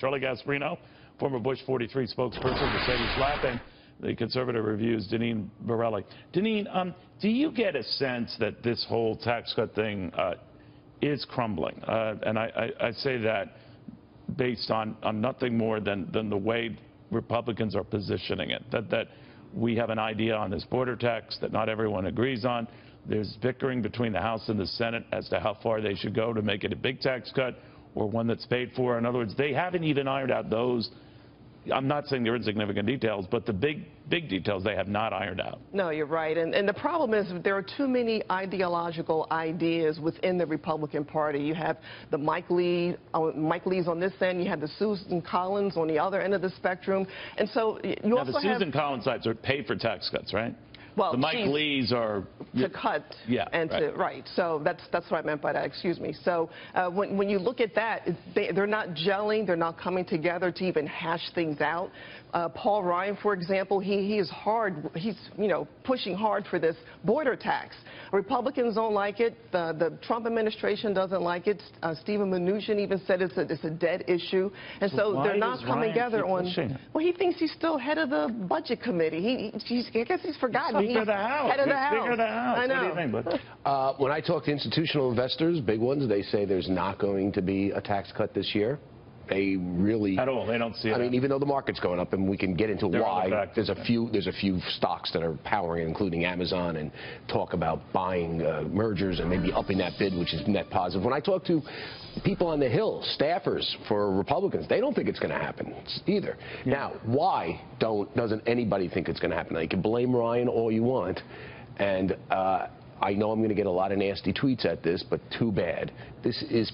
Charlie Gasparino, former Bush 43 spokesperson, Mercedes Schlapp, and the conservative review's Deneen Borelli. Deneen, do you get a sense that this whole tax cut thing is crumbling? And I say that based on nothing more than the way Republicans are positioning it, that we have an idea on this border tax that not everyone agrees on. There's bickering between the House and the Senate as to how far they should go to make it a big tax cut or one that's paid for. In other words, they haven't even ironed out those. I'm not saying they're insignificant details, but the big details they have not ironed out. No, you're right. And the problem is there are too many ideological ideas within the Republican Party. You have the Mike Lee's on this end. You have the Susan Collins on the other end of the spectrum. And so you also have... the Susan Collins types are paid for tax cuts, right? Well, the Mike Lees are to cut, yeah, and right. to right. So that's what I meant by that. Excuse me. So when you look at that, they're not gelling. They're not coming together to even hash things out. Paul Ryan, for example, he is hard. He's pushing hard for this border tax. Republicans don't like it. The Trump administration doesn't like it. Stephen Mnuchin even said it's a dead issue, and so they're not coming together on. Well, he thinks he's still head of the budget committee. I guess he's forgotten. Speaker of the House. Head of the House. Speaker of the House. I know. What do you think, bud? When I talk to institutional investors, big ones, they say there's not going to be a tax cut this year. They really at all. They don't see it. I mean, even though the market's going up, and we can get into why. There's a few stocks that are powering, including Amazon, and talk about buying mergers and maybe upping that bid, which is net positive. When I talk to people on the Hill, staffers for Republicans, they don't think it's going to happen either. Yeah. Now, why doesn't anybody think it's going to happen? Now, you can blame Ryan all you want, and I know I'm going to get a lot of nasty tweets at this, but too bad. This is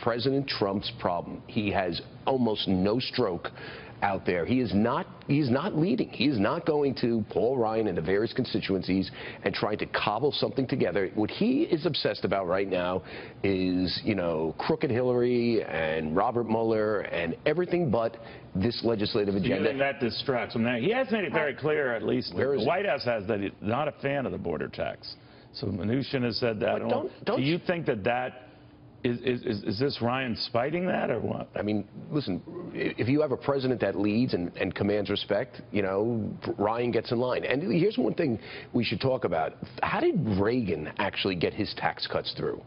President Trump's problem. He has almost no stroke out there. He is not leading. He is not going to Paul Ryan and the various constituencies and trying to cobble something together. What he is obsessed about right now is, crooked Hillary and Robert Mueller and everything but this legislative agenda. And that distracts him. Now, he has made it very clear, at least the White House has, that he's not a fan of the border tax. So Mnuchin has said that. Do you think that is this Ryan spiting that or what? I mean, listen, if you have a president that leads and commands respect, Ryan gets in line. And here's one thing we should talk about. How did Reagan actually get his tax cuts through?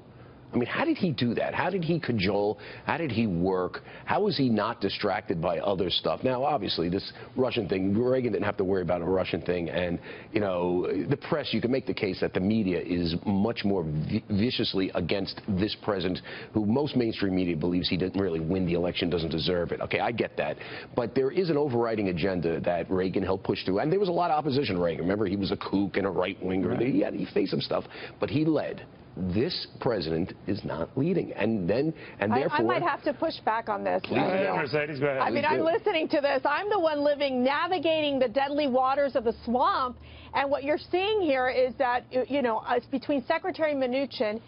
I mean, how did he do that? How did he cajole? How did he work? How was he not distracted by other stuff? Now, obviously, this Russian thing, Reagan didn't have to worry about a Russian thing. And, the press, you can make the case that the media is much more viciously against this president, who most mainstream media believes he didn't really win the election, doesn't deserve it. Okay, I get that. But there is an overriding agenda that Reagan helped push through. And there was a lot of opposition to Reagan. Remember, he was a kook and a right-winger. Right. He faced some stuff, but he led. This president is not leading, and therefore... I might have to push back on this. Go ahead, Mercedes, go ahead. I mean, I'm listening to this. I'm the one navigating the deadly waters of the swamp, and what you're seeing here is that, it's between Secretary Mnuchin,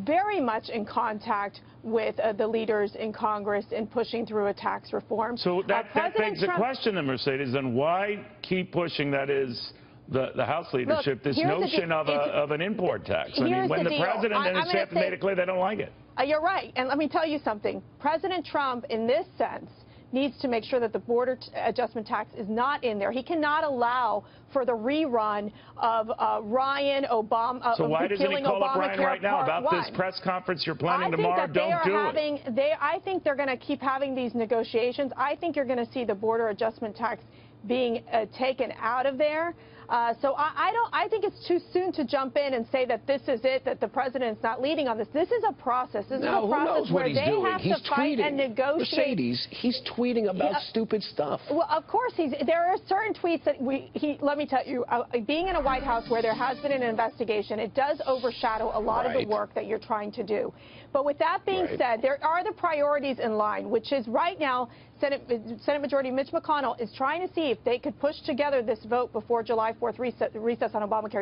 very much in contact with the leaders in Congress in pushing through a tax reform. So that begs the question, then, Mercedes, then why keep pushing, that is... The House leadership, this notion of an import tax. I mean, when the president and his staff made it clear they don't like it. You're right. And let me tell you something. President Trump, in this sense, needs to make sure that the border adjustment tax is not in there. He cannot allow for the rerun of Ryan, Obama, so why doesn't he call up Ryan right now about this press conference you're planning tomorrow? Don't do it. I think they're going to keep having these negotiations. I think you're going to see the border adjustment tax being taken out of there. So I think it's too soon to jump in and say that this is it, that the president's not leading on this. This is a process. This is a process where they have to fight and negotiate. Mercedes, he's tweeting about stupid stuff. Well, of course, there are certain tweets that let me tell you, being in a White House where there has been an investigation, it does overshadow a lot of the work that you're trying to do. But with that being said, there are the priorities in line, which is right now, Senate Majority Mitch McConnell is trying to see if they could push together this vote before July 4th recess on Obamacare.